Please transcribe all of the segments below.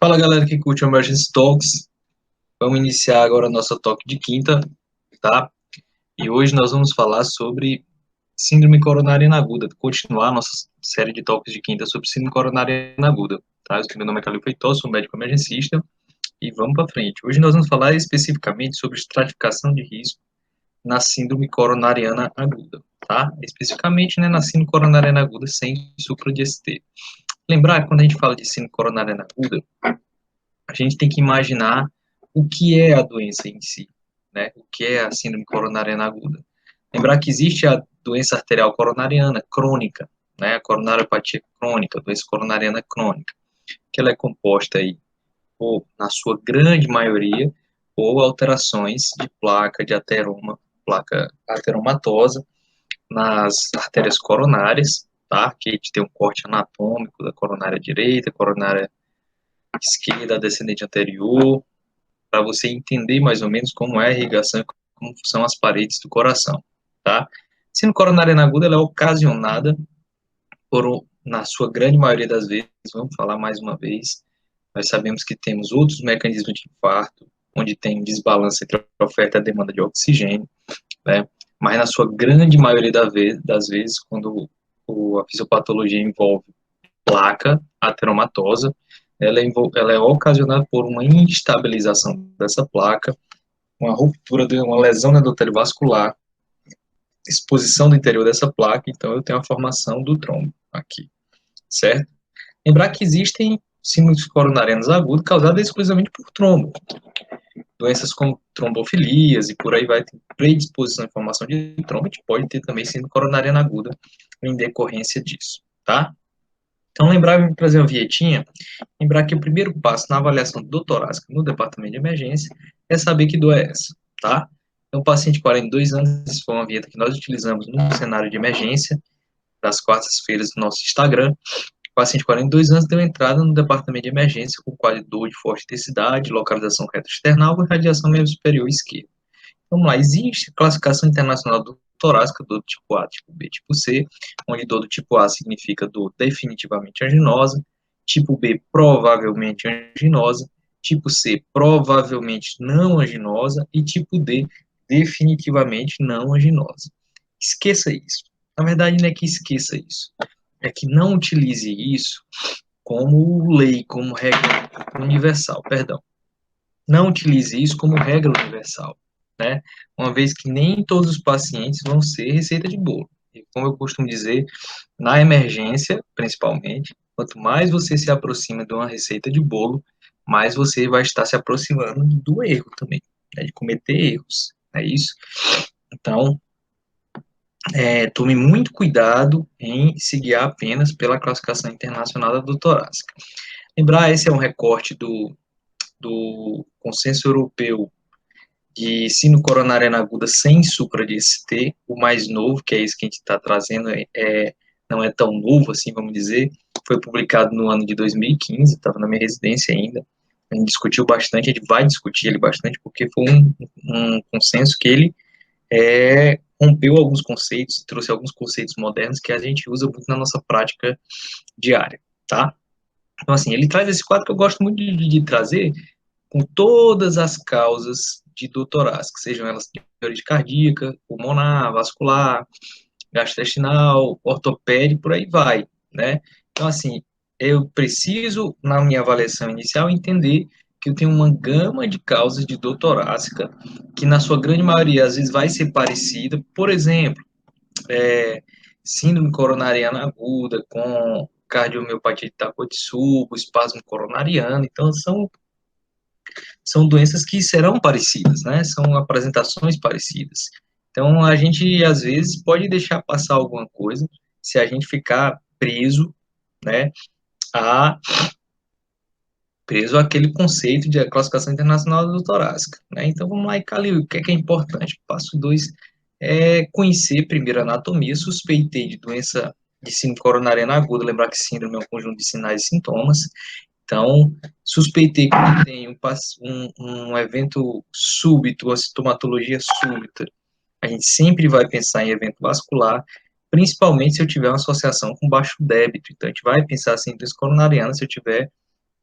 Fala galera que curte o Emergency Talks, vamos iniciar agora a nossa talk de quinta, tá? E hoje nós vamos falar sobre síndrome coronariana aguda, continuar a nossa série de talks de quinta sobre síndrome coronariana aguda, tá? Meu nome é Calil Feitosa, sou médico emergencista e vamos para frente. Hoje nós vamos falar especificamente sobre estratificação de risco na síndrome coronariana aguda, tá? Especificamente, né, na síndrome coronariana aguda sem supra de ST. Lembrar que quando a gente fala de síndrome coronariana aguda, a gente tem que imaginar o que é a doença em si, né? O que é a síndrome coronariana aguda. Lembrar que existe a doença arterial coronariana crônica, né? A coronariopatia crônica, a doença coronariana crônica, que ela é composta aí, por, na sua grande maioria, por alterações de placa de ateroma, placa ateromatosa nas artérias coronárias, tá? Que a gente tem um corte anatômico da coronária direita, coronária esquerda, descendente anterior, para você entender mais ou menos como é a irrigação e como são as paredes do coração, tá? Síndrome coronariana aguda, ela é ocasionada por, na sua grande maioria das vezes, vamos falar mais uma vez, nós sabemos que temos outros mecanismos de infarto, onde tem desbalanço entre a oferta e a demanda de oxigênio, né? Mas na sua grande maioria das vezes, quando a fisiopatologia envolve placa ateromatosa, ela é ocasionada por uma instabilização dessa placa, uma ruptura, uma lesão endotélio vascular, exposição do interior dessa placa, então eu tenho a formação do trombo aqui, certo? Lembrar que existem síndromes coronarianas agudas causadas exclusivamente por trombo, doenças como trombofilias e por aí vai, ter predisposição à formação de trombo, a gente pode ter também síndrome coronariana aguda em decorrência disso, tá? Então, lembrar, trazer uma vietinha, lembrar que o primeiro passo na avaliação do torácica no departamento de emergência é saber que dor é essa, tá? Então, o paciente de 42 anos, essa foi uma vinheta que nós utilizamos no cenário de emergência, das quartas-feiras do nosso Instagram. O paciente de 42 anos deu entrada no departamento de emergência com quadro de dor de forte intensidade, localização retroexternal e radiação membro superior esquerdo. Vamos lá, existe classificação internacional do torácica, dor do tipo A, tipo B, tipo C, onde dor do tipo A significa dor definitivamente anginosa, tipo B provavelmente anginosa, tipo C provavelmente não anginosa e tipo D definitivamente não anginosa. Esqueça isso. Na verdade, não é que esqueça isso, é que não utilize isso como lei, como regra universal, perdão. Não utilize isso como regra universal, né? Uma vez que nem todos os pacientes vão ser receita de bolo. E como eu costumo dizer, na emergência, principalmente, quanto mais você se aproxima de uma receita de bolo, mais você vai estar se aproximando do erro também, né? De cometer erros, é isso? Então, tome muito cuidado em se guiar apenas pela classificação internacional da dor torácica. Lembrar, esse é um recorte do Consenso Europeu de síndrome coronariana aguda sem supra de ST, o mais novo, que é esse que a gente está trazendo, não é tão novo assim, vamos dizer, foi publicado no ano de 2015, estava na minha residência ainda, a gente discutiu bastante, a gente vai discutir ele bastante, porque foi um consenso que ele rompeu alguns conceitos, trouxe alguns conceitos modernos que a gente usa muito na nossa prática diária, tá? Então, assim, ele traz esse quadro que eu gosto muito de trazer, com todas as causas de dor torácica, sejam elas de origem cardíaca, pulmonar, vascular, gastrointestinal, ortopédica, por aí vai, né? Então, assim, eu preciso, na minha avaliação inicial, entender que eu tenho uma gama de causas de dor torácica, que na sua grande maioria, às vezes, vai ser parecida. Por exemplo, síndrome coronariana aguda, com cardiomiopatia de Takotsubo, espasmo coronariano. Então, são doenças que serão parecidas, né? São apresentações parecidas. Então, a gente, às vezes, pode deixar passar alguma coisa se a gente ficar preso, né, a preso àquele conceito de classificação internacional do torácica, né? Então, vamos lá, e Calil, o que é importante? Passo 2 é conhecer primeiro a anatomia, suspeitei de doença de síndrome coronariana aguda, lembrar que síndrome é um conjunto de sinais e sintomas, então, suspeitei que tem um evento súbito, uma sintomatologia súbita. A gente sempre vai pensar em evento vascular, principalmente se eu tiver uma associação com baixo débito. Então, a gente vai pensar assim, doença coronariana se eu tiver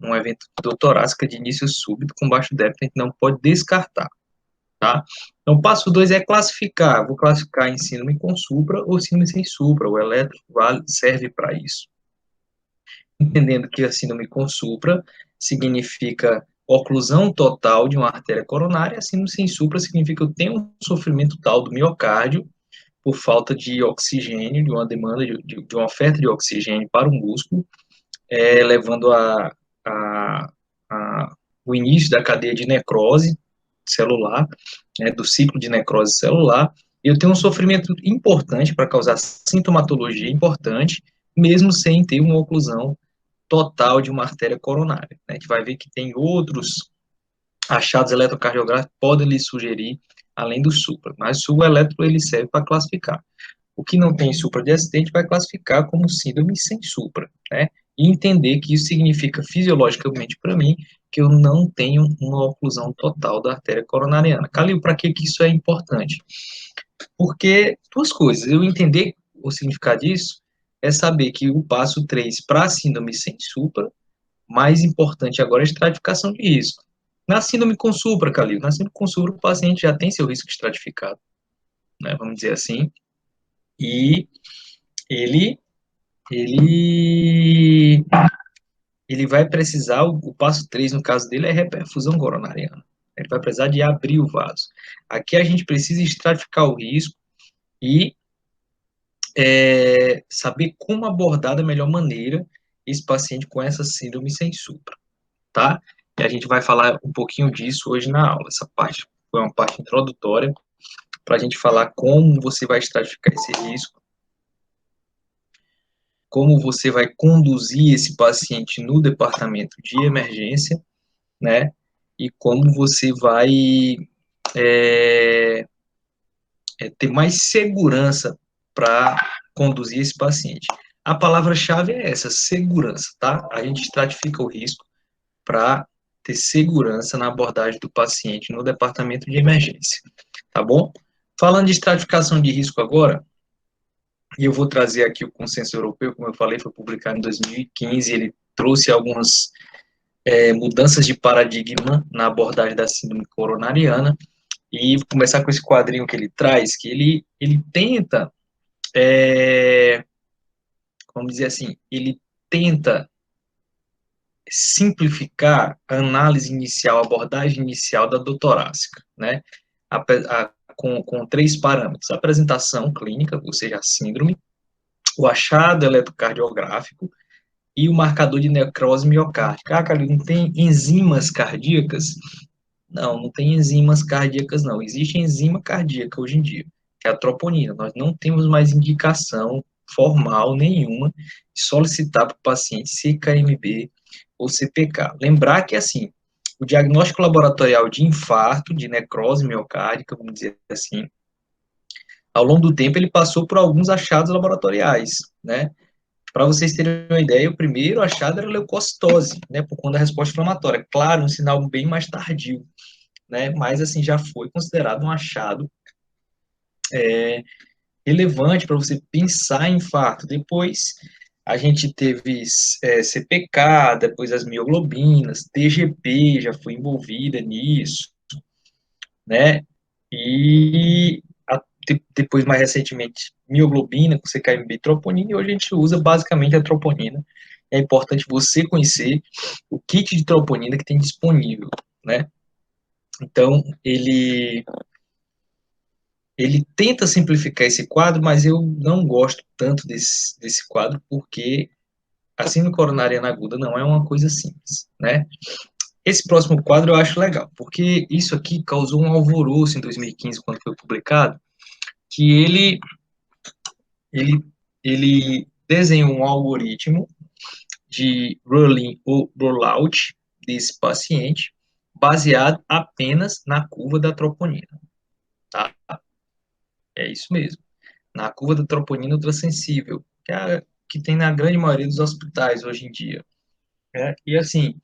um evento torácica de início súbito com baixo débito, a gente não pode descartar, tá? Então, passo 2 é classificar. Vou classificar em síndrome com supra ou síndrome sem supra. O eletro serve para isso. Entendendo que a síndrome com supra significa oclusão total de uma artéria coronária, a síndrome sem supra significa que eu tenho um sofrimento tal do miocárdio por falta de oxigênio, de uma demanda, de uma oferta de oxigênio para o músculo, levando a, o início da cadeia de necrose celular, né, do ciclo de necrose celular. Eu tenho um sofrimento importante para causar sintomatologia importante, mesmo sem ter uma oclusão total de uma artéria coronária. Né? A gente vai ver que tem outros achados eletrocardiográficos que podem lhe sugerir, além do supra, mas o eletro ele serve para classificar. O que não tem supra de acidente vai classificar como síndrome sem supra, né? E entender que isso significa fisiologicamente para mim que eu não tenho uma oclusão total da artéria coronariana. Calil, para que isso é importante? Porque duas coisas, eu entender o significado disso é saber que o passo 3 para a síndrome sem supra, mais importante agora é a estratificação de risco. Na síndrome com supra, Calil, na síndrome com supra o paciente já tem seu risco estratificado, né? Vamos dizer assim, e ele ele ele vai precisar, o passo 3 no caso dele é reperfusão coronariana. Ele vai precisar de abrir o vaso. Aqui a gente precisa estratificar o risco e saber como abordar da melhor maneira esse paciente com essa síndrome sem supra, tá? E a gente vai falar um pouquinho disso hoje na aula. Essa parte foi uma parte introdutória para a gente falar como você vai estratificar esse risco, como você vai conduzir esse paciente no departamento de emergência, né? E como você vai é, ter mais segurança para conduzir esse paciente. A palavra-chave é essa, segurança, tá? A gente estratifica o risco para ter segurança na abordagem do paciente no departamento de emergência, tá bom? Falando de estratificação de risco agora, e eu vou trazer aqui o consenso europeu, como eu falei, foi publicado em 2015, ele trouxe algumas mudanças de paradigma na abordagem da síndrome coronariana, e vou começar com esse quadrinho que ele traz, que ele tenta, vamos dizer assim, ele tenta simplificar a análise inicial, a abordagem inicial da dor torácica, né? Com três parâmetros: a apresentação clínica, ou seja, a síndrome, o achado eletrocardiográfico e o marcador de necrose miocárdica. Ah, cara, não tem enzimas cardíacas? Não, não tem enzimas cardíacas, não. Existe enzima cardíaca hoje em dia, que é a troponina. Nós não temos mais indicação formal nenhuma de solicitar para o paciente CKMB ou CPK. Lembrar que, assim, o diagnóstico laboratorial de infarto, de necrose miocárdica, vamos dizer assim, ao longo do tempo ele passou por alguns achados laboratoriais, né? Para vocês terem uma ideia, o primeiro achado era leucocitose, né, por conta da resposta inflamatória. Claro, um sinal bem mais tardio, né, mas assim já foi considerado um achado relevante para você pensar em infarto. Depois a gente teve CPK, depois as mioglobinas, TGP já foi envolvida nisso, né, e depois, mais recentemente, mioglobina com CKMB e troponina, e hoje a gente usa basicamente a troponina. É importante você conhecer o kit de troponina que tem disponível, né? Então, ele tenta simplificar esse quadro, mas eu não gosto tanto desse quadro, porque a síndrome coronariana aguda não é uma coisa simples, né? Esse próximo quadro eu acho legal, porque isso aqui causou um alvoroço em 2015, quando foi publicado, que ele, ele desenhou um algoritmo de rolling ou rollout desse paciente, baseado apenas na curva da troponina, tá? É isso mesmo, na curva da troponina ultrassensível, que, que tem na grande maioria dos hospitais hoje em dia. Né? E assim,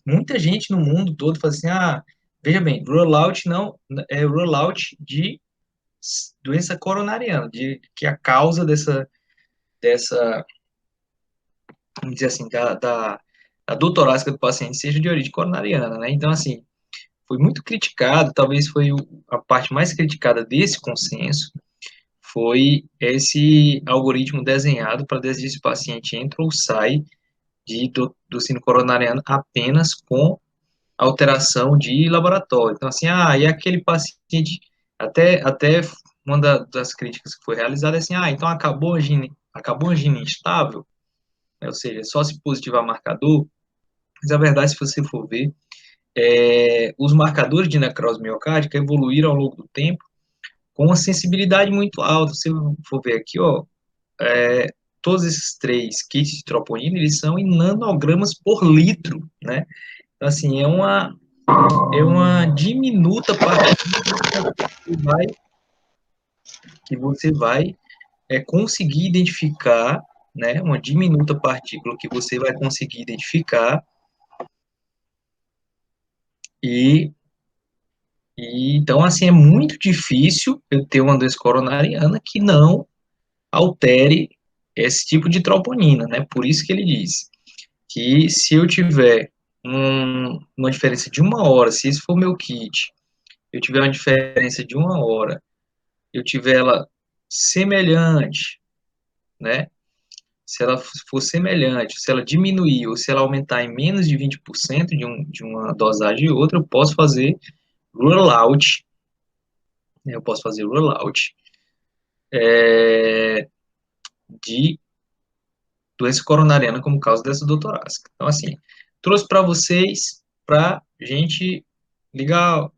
muita gente no mundo todo fala assim, veja bem, rollout não é rollout de doença coronariana, de que a causa dessa vamos dizer assim, a dor torácica do paciente seja de origem coronariana, né? Então, assim, foi muito criticado, talvez foi a parte mais criticada desse consenso, foi esse algoritmo desenhado para decidir se o paciente entra ou sai do síndrome coronariano apenas com alteração de laboratório. Então, assim, e aquele paciente, até uma das críticas que foi realizada é assim, então acabou a angina instável, né, ou seja, só se positivar marcador, mas a verdade, se você for ver, os marcadores de necrose miocárdica evoluíram ao longo do tempo com uma sensibilidade muito alta. Se você for ver aqui, ó, todos esses três kits de troponina, eles são em nanogramas por litro, né? Então, assim, é uma diminuta partícula que você vai conseguir identificar, né? Uma diminuta partícula que você vai conseguir identificar e, então, assim, é muito difícil eu ter uma doença coronariana que não altere esse tipo de troponina, né? Por isso que ele diz que se eu tiver uma diferença de 1 hora, se esse for meu kit, eu tiver uma diferença de 1 hora, eu tiver ela semelhante, né? Se ela for semelhante, se ela diminuir ou se ela aumentar em menos de 20% de uma dosagem e outra, eu posso fazer rule out, né? Eu posso fazer rule out de doença coronariana como causa dessa dor torácica. Então, assim, trouxe para vocês, para a gente ligar,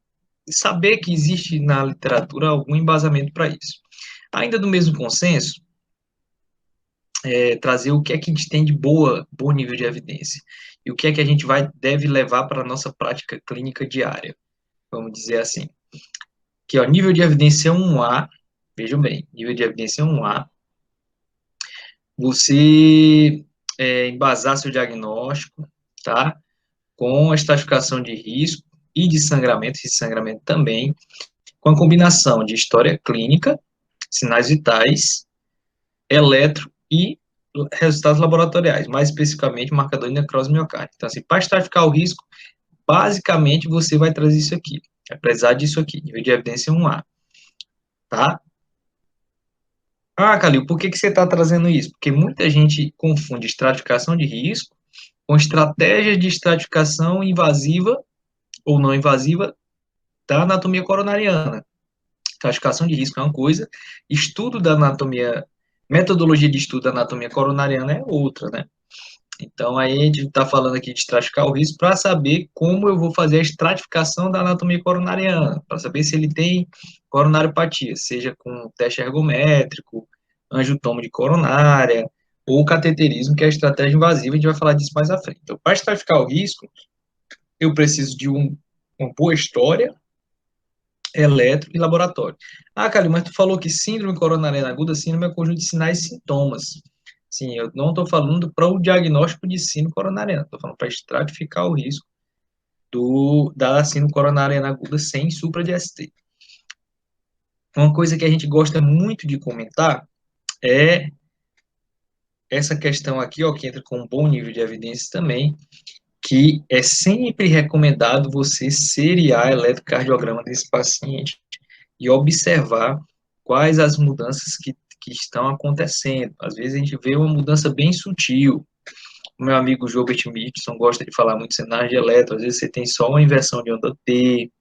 saber que existe na literatura algum embasamento para isso. Ainda do mesmo consenso, trazer o que é que a gente tem de bom nível de evidência e o que é que a gente deve levar para a nossa prática clínica diária, vamos dizer assim. Que ó, nível de evidência 1A, vejam bem, nível de evidência 1A, você embasar seu diagnóstico, tá? Com a estratificação de risco e de sangramento também, com a combinação de história clínica, sinais vitais, eletro e resultados laboratoriais, mais especificamente marcador de necrose miocárdica. Então, assim, para estratificar o risco, basicamente você vai trazer isso aqui, vai precisar disso aqui, nível de evidência 1A, tá? Calil, por que você está trazendo isso? Porque muita gente confunde estratificação de risco com estratégia de estratificação invasiva ou não invasiva da anatomia coronariana. Classificação de risco é uma coisa, estudo da anatomia, metodologia de estudo da anatomia coronariana é outra, né? Então, aí a gente está falando aqui de estratificar o risco para saber como eu vou fazer a estratificação da anatomia coronariana, para saber se ele tem coronariopatia, seja com teste ergométrico, angiotomo de coronária, ou cateterismo, que é a estratégia invasiva, a gente vai falar disso mais à frente. Então, para estratificar o risco, eu preciso de uma boa história, eletro e laboratório. Calil, mas tu falou que síndrome coronariana aguda, síndrome é um conjunto de sinais e sintomas. Sim, eu não estou falando para o diagnóstico de síndrome coronariana, estou falando para estratificar o risco da síndrome coronariana aguda sem supra de ST. Uma coisa que a gente gosta muito de comentar é essa questão aqui, ó, que entra com um bom nível de evidência também, que é sempre recomendado você seriar eletrocardiograma desse paciente e observar quais as mudanças que estão acontecendo. Às vezes a gente vê uma mudança bem sutil. O meu amigo Gilbert Mitchell gosta de falar muito em cenário de eletro, às vezes você tem só uma inversão de onda T,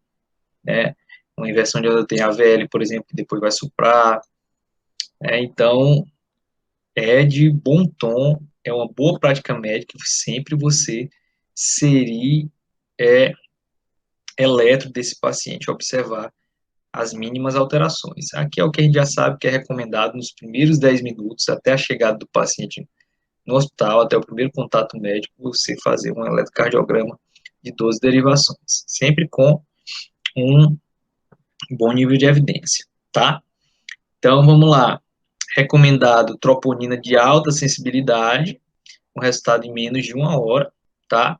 né? Uma inversão de onda T AVL, por exemplo, que depois vai suprar. Então, é de bom tom, é uma boa prática médica sempre você serir eletro desse paciente, observar as mínimas alterações. Aqui é o que a gente já sabe que é recomendado nos primeiros 10 minutos, até a chegada do paciente no hospital, até o primeiro contato médico, você fazer um eletrocardiograma de 12 derivações, sempre com um bom nível de evidência, tá? Então, vamos lá. Recomendado troponina de alta sensibilidade, com resultado em menos de 1 hora, tá?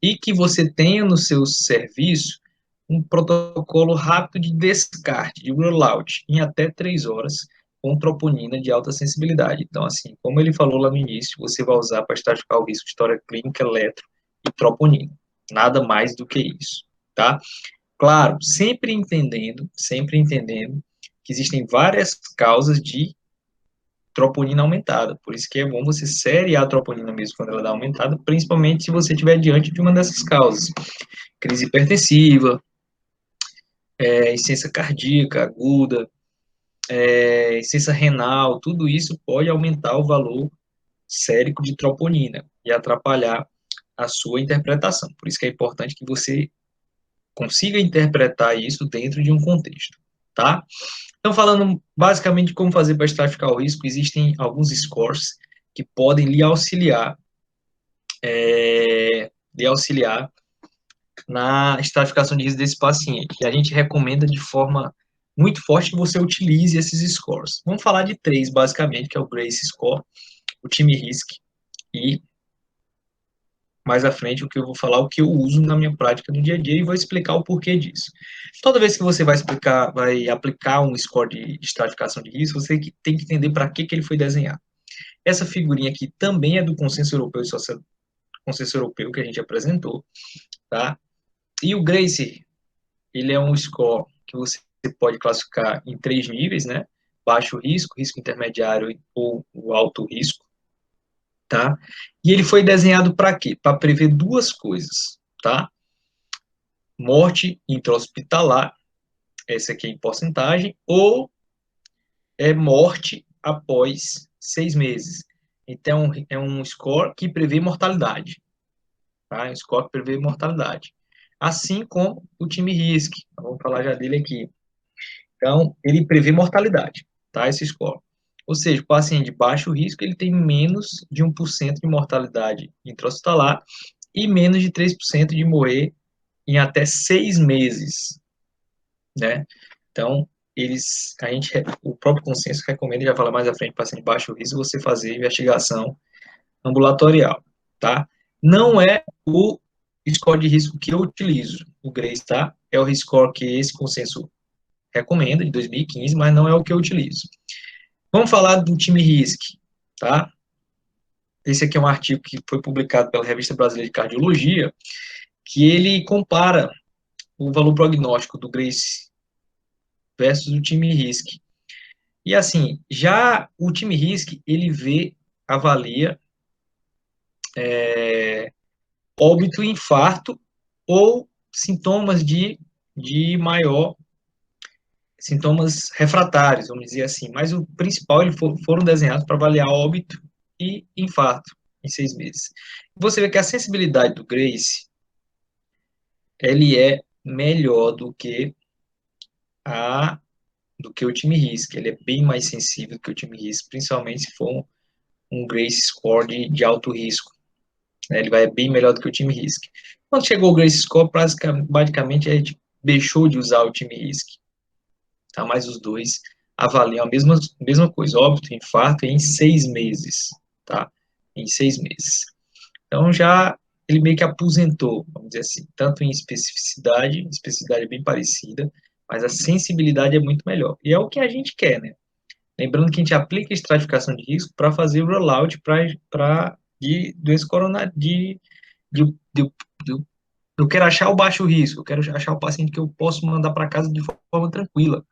E que você tenha no seu serviço um protocolo rápido de descarte, de rollout, em até 3 horas, com troponina de alta sensibilidade. Então, assim, como ele falou lá no início, você vai usar para estratificar o risco de história clínica, eletro e troponina. Nada mais do que isso, tá? Claro, sempre entendendo que existem várias causas de troponina aumentada. Por isso que é bom você seriar a troponina mesmo quando ela dá aumentada, principalmente se você estiver diante de uma dessas causas. Crise hipertensiva, insuficiência cardíaca aguda, insuficiência renal, tudo isso pode aumentar o valor sérico de troponina e atrapalhar a sua interpretação. Por isso que é importante que você consiga interpretar isso dentro de um contexto, tá? Então, falando basicamente de como fazer para estratificar o risco, existem alguns scores que podem lhe auxiliar na estratificação de risco desse paciente. E a gente recomenda de forma muito forte que você utilize esses scores. Vamos falar de três, basicamente, que é o GRACE Score, o time Risk e mais à frente o que eu vou falar, o que eu uso na minha prática do dia a dia e vou explicar o porquê disso. Toda vez que você vai aplicar um score de estratificação de risco, você tem que entender para que ele foi desenhado. Essa figurinha aqui também é do consenso europeu que a gente apresentou, tá? E o GRACE, ele é um score que você pode classificar em 3 níveis, né? Baixo risco, risco intermediário ou o alto risco, tá? E ele foi desenhado para quê? Para prever duas coisas, tá? Morte intra-hospitalar, essa aqui é em porcentagem, ou morte após 6 meses. Então, é um score que prevê mortalidade, tá? É um score que prevê mortalidade. Assim como o time RISC, vamos falar já dele aqui. Então, ele prevê mortalidade, tá? Esse score. Ou seja, o paciente de baixo risco, ele tem menos de 1% de mortalidade intra-hospitalar e menos de 3% de morrer em até 6 meses, né? Então, o próprio consenso recomenda, já fala mais à frente, paciente de baixo risco, você fazer investigação ambulatorial, tá? Não é o score de risco que eu utilizo, o GRACE, tá? É o score que esse consenso recomenda, de 2015, mas não é o que eu utilizo. Vamos falar do time RISC, tá? Esse aqui é um artigo que foi publicado pela Revista Brasileira de Cardiologia, que ele compara o valor prognóstico do GRACE versus o time RISC. E assim, já o time RISC, ele avalia óbito e infarto ou sintomas de maior, sintomas refratários, vamos dizer assim. Mas o principal, foram desenhados para avaliar óbito e infarto em 6 meses. Você vê que a sensibilidade do GRACE, ele é melhor do que o time RISC. Ele é bem mais sensível do que o time RISC, principalmente se for um GRACE score de alto risco. Ele vai bem melhor do que o time RISC. Quando chegou o GRACE score, basicamente a gente deixou de usar o time RISC. Tá? Mas os dois avaliam a mesma coisa, óbito, infarto, em 6 meses. Tá? Em 6 meses. Então, já ele meio que aposentou, vamos dizer assim, tanto em especificidade é bem parecida, mas a sensibilidade é muito melhor. E é o que a gente quer, né? Lembrando que a gente aplica estratificação de risco para fazer o rollout de doença coronária, eu quero achar o baixo risco, eu quero achar o paciente que eu posso mandar para casa de forma tranquila,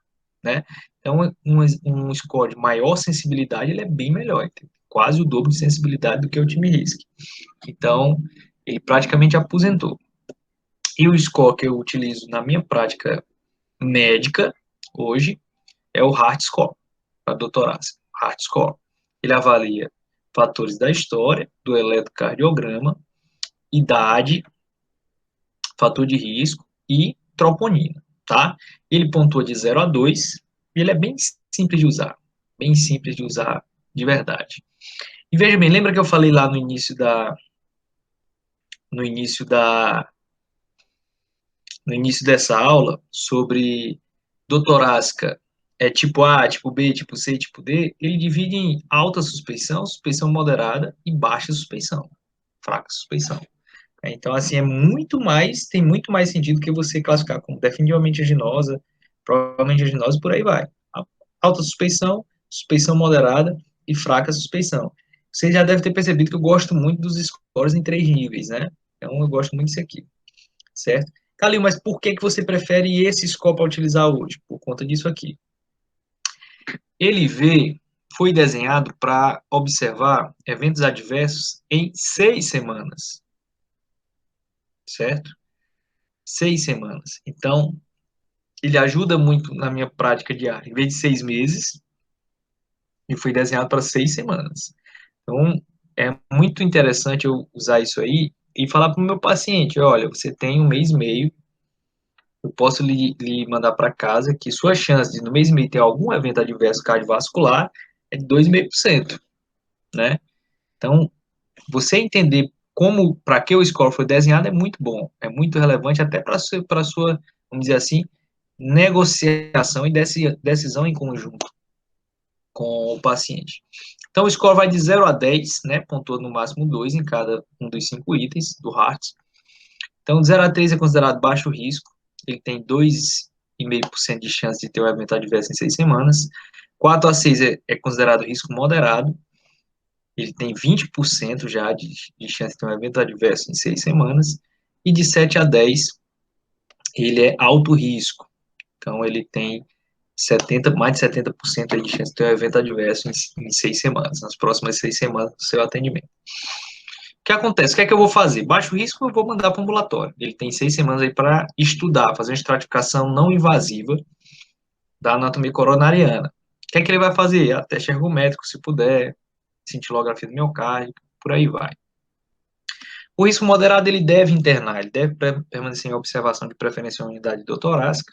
né? Então, um score de maior sensibilidade, ele é bem melhor, quase o dobro de sensibilidade do que o time RISC. Então, ele praticamente aposentou. E o score que eu utilizo na minha prática médica, hoje, é o Heart Score, para doutorado. Heart Score. Ele avalia fatores da história, do eletrocardiograma, idade, fator de risco e troponina, tá? Ele pontua de 0 a 2 e ele é bem simples de usar de verdade. E veja bem, lembra que eu falei lá no início dessa aula sobre dor torácica, tipo A, tipo B, tipo C, tipo D, ele divide em alta suspeição, suspeição moderada e baixa suspeição, fraca suspeição. Então, assim, tem muito mais sentido que você classificar como definitivamente aginosa, provavelmente aginosa, e por aí vai. Alta suspeição, suspeição moderada e fraca suspeição. Você já deve ter percebido que eu gosto muito dos scores em 3 níveis, né? Então, eu gosto muito disso aqui, certo? Calil, mas por que que você prefere esse score para utilizar hoje? Por conta disso aqui. Ele foi desenhado para observar eventos adversos em 6 semanas, certo? 6 semanas. Então, ele ajuda muito na minha prática diária. Em vez de 6 meses, ele foi desenhado para 6 semanas. Então, é muito interessante eu usar isso aí e falar para o meu paciente, olha, você tem 1 mês e meio, eu posso lhe mandar para casa que sua chance de no mês e meio ter algum evento adverso cardiovascular é de 2,5%, né? Então, você entender como, para que o score foi desenhado é muito bom, é muito relevante até para sua, vamos dizer assim, negociação e decisão em conjunto com o paciente. Então, o score vai de 0 a 10, né, pontuando no máximo 2 em cada um dos 5 itens do HEART. Então, de 0 a 3 é considerado baixo risco, ele tem 2,5% de chance de ter um evento adverso em 6 semanas. 4 a 6 é considerado risco moderado, ele tem 20% já de chance de ter um evento adverso em 6 semanas. E de 7 a 10, ele é alto risco. Então, ele tem mais de 70% aí de chance de ter um evento adverso em 6 semanas, nas próximas 6 semanas do seu atendimento. O que acontece? O que é que eu vou fazer? Baixo risco, eu vou mandar para o ambulatório. Ele tem 6 semanas aí para estudar, fazer uma estratificação não invasiva da anatomia coronariana. O que é que ele vai fazer? Teste ergométrico, se puder, cintilografia do miocárdio, por aí vai. O risco moderado, ele deve internar, ele deve permanecer em observação de preferência em unidade torácica,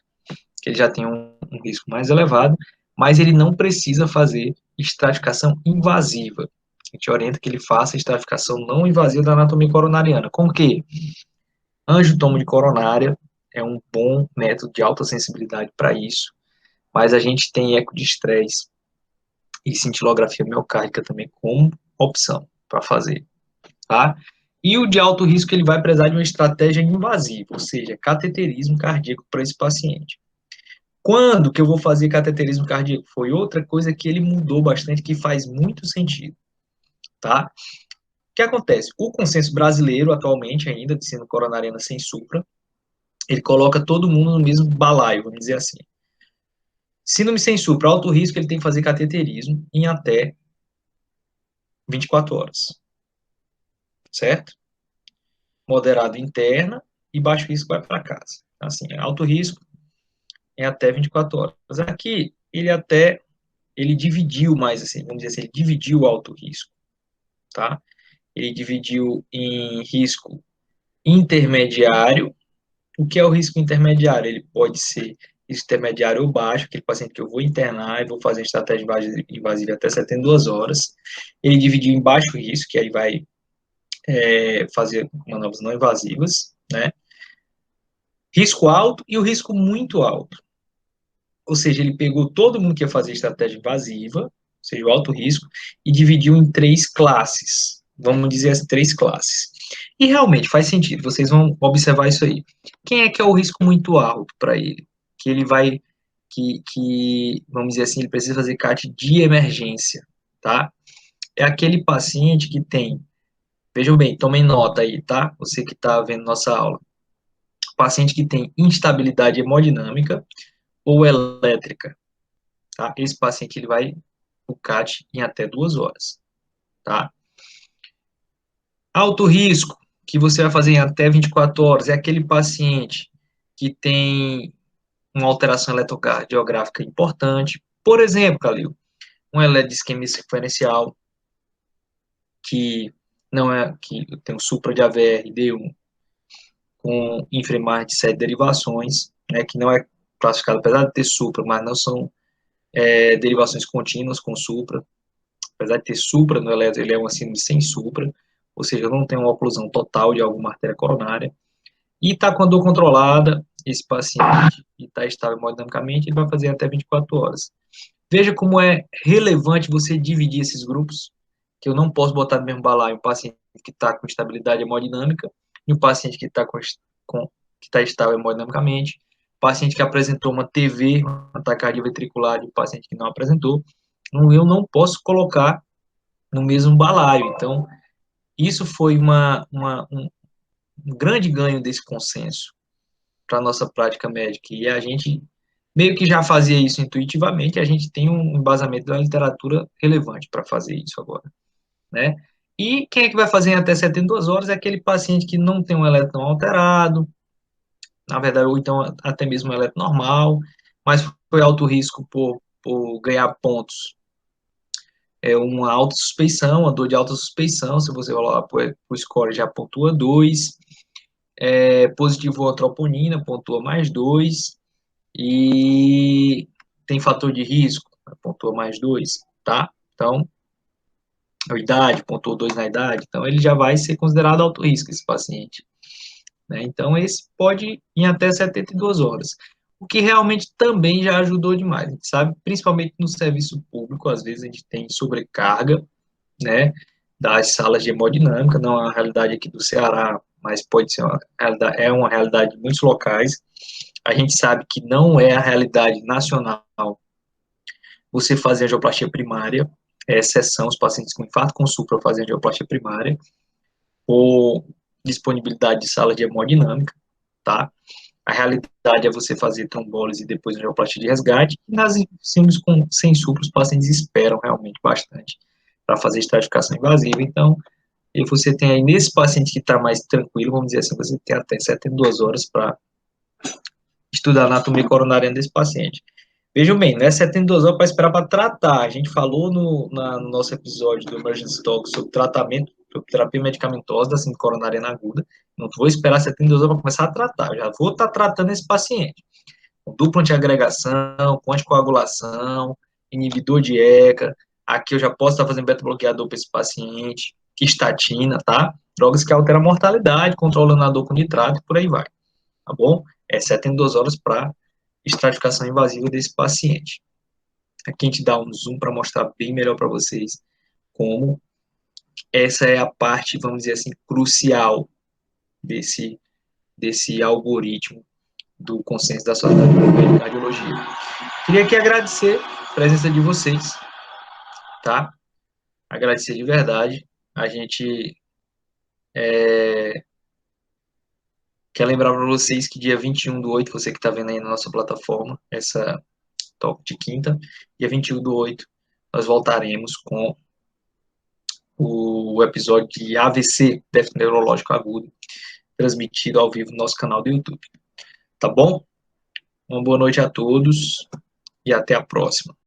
que ele já tem um risco mais elevado, mas ele não precisa fazer estratificação invasiva. A gente orienta que ele faça estratificação não invasiva da anatomia coronariana. Com o quê? Angiotomo de coronária é um bom método de alta sensibilidade para isso, mas a gente tem eco de estresse e cintilografia miocárdica também como opção para fazer, tá? E o de alto risco, ele vai precisar de uma estratégia invasiva, ou seja, cateterismo cardíaco para esse paciente. Quando que eu vou fazer cateterismo cardíaco? Foi outra coisa que ele mudou bastante, que faz muito sentido, tá? O que acontece? O consenso brasileiro, atualmente, ainda, de síndrome coronariana sem supra, ele coloca todo mundo no mesmo balaio, vamos dizer assim. Síndrome sem supra, alto risco, ele tem que fazer cateterismo em até 24 horas, certo? Moderado interna e baixo risco vai para casa. Assim, alto risco é até 24 horas. Aqui, ele dividiu mais, assim, vamos dizer assim, ele dividiu o alto risco, tá? Ele dividiu em risco intermediário. O que é o risco intermediário? Ele pode ser risco intermediário ou baixo, aquele paciente que eu vou internar e vou fazer estratégia invasiva até 72 horas. Ele dividiu em baixo risco, que aí vai fazer manobras não invasivas, né? Risco alto e o risco muito alto. Ou seja, ele pegou todo mundo que ia fazer estratégia invasiva, ou seja, o alto risco, e dividiu em 3 classes. Vamos dizer as 3 classes. E realmente faz sentido, vocês vão observar isso aí. Quem é que é o risco muito alto para ele? Que ele vai, vamos dizer assim, ele precisa fazer CAT de emergência, tá? É aquele paciente que tem, vejam bem, tomem nota aí, tá? Você que está vendo nossa aula. Paciente que tem instabilidade hemodinâmica ou elétrica, tá? Esse paciente, ele vai o CAT em até 2 horas, tá? Alto risco, que você vai fazer em até 24 horas, é aquele paciente que tem uma alteração eletrocardiográfica importante. Por exemplo, Calil, um eletrodisquemia sequencial, que não é, que tem um supra de AVR D1 com infremar de 7 derivações, né, que não é classificado, apesar de ter supra, mas não são derivações contínuas com supra. Apesar de ter supra no eletro, ele é uma síndrome sem supra, ou seja, não tem uma oclusão total de alguma artéria coronária. E está com a dor controlada, esse paciente, e está estável hemodinamicamente, ele vai fazer até 24 horas. Veja como é relevante você dividir esses grupos, que eu não posso botar no mesmo balaio um paciente que está com estabilidade hemodinâmica e um paciente que está que está estável hemodinamicamente, paciente que apresentou uma TV, uma taquicardia ventricular, e um paciente que não apresentou. Eu não posso colocar no mesmo balaio. Então, isso foi grande ganho desse consenso para a nossa prática médica, e a gente meio que já fazia isso intuitivamente, a gente tem um embasamento da literatura relevante para fazer isso agora, né? E quem é que vai fazer em até 72 horas é aquele paciente que não tem um elétron alterado, na verdade, ou então até mesmo um elétron normal, mas foi alto risco por ganhar pontos. É uma alta suspeição, uma dor de alta suspeição, se você olhar para o score já pontua 2, positivo a troponina, pontua mais 2, e tem fator de risco, pontua mais 2, tá? Então, a idade, pontuou 2 na idade, então ele já vai ser considerado alto risco, esse paciente, né? Então, esse pode ir em até 72 horas. O que realmente também já ajudou demais, a gente sabe, principalmente no serviço público, às vezes a gente tem sobrecarga, né, das salas de hemodinâmica, não é uma realidade aqui do Ceará, mas pode ser uma realidade de muitos locais. A gente sabe que não é a realidade nacional você fazer angioplastia primária, é exceção, os pacientes com infarto com supra fazem angioplastia primária, ou disponibilidade de sala de hemodinâmica, tá? A realidade é você fazer trombólise e depois angioplastia de resgate, e nas síndromes sem supra, os pacientes esperam realmente bastante para fazer estratificação invasiva, então, e você tem aí, nesse paciente que está mais tranquilo, vamos dizer assim, você tem até 72 horas para estudar a anatomia coronariana desse paciente. Vejam bem, não é 72 horas para esperar para tratar. A gente falou no nosso episódio do Emergency Talk sobre tratamento, sobre terapia medicamentosa da síndrome coronariana aguda. Não vou esperar 72 horas para começar a tratar. Eu já vou estar tratando esse paciente. Com dupla antiagregação, com anticoagulação, inibidor de ECA. Aqui eu já posso estar fazendo beta-bloqueador para esse paciente. Estatina, tá? Drogas que alteram a mortalidade, controlando a dor com nitrato e por aí vai. Tá bom? É 72 horas para estratificação invasiva desse paciente. Aqui a gente dá um zoom para mostrar bem melhor para vocês como essa é a parte, vamos dizer assim, crucial desse algoritmo do consenso da Sociedade Brasileira de Cardiologia. Queria aqui agradecer a presença de vocês, tá? Agradecer de verdade. A gente quer lembrar para vocês que dia 21/8, você que está vendo aí na nossa plataforma, essa talk de quinta, dia 21/8, nós voltaremos com o episódio de AVC, déficit neurológico agudo, transmitido ao vivo no nosso canal do YouTube. Tá bom? Uma boa noite a todos e até a próxima.